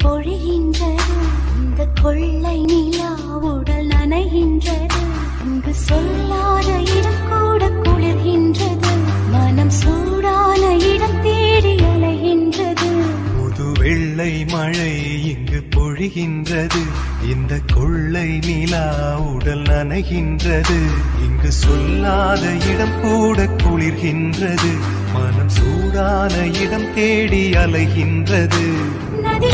பொழிகின்றது இந்த கொள்ளை நிலா உடல் நனைகின்றது இங்கு சொல்லாத இடம் கூட குளிர்கின்றது மனம் சூடான இடம் தேடி அலைகின்றது புது வெள்ளை மழை இங்கு பொழிகின்றது இந்த கொள்ளை நிலா உடல் நனைகின்றது இங்கு சொல்லாத இடம் கூட குளிர்கின்றது மனம் சூடான இடம் தேடி அலைகின்றது நதி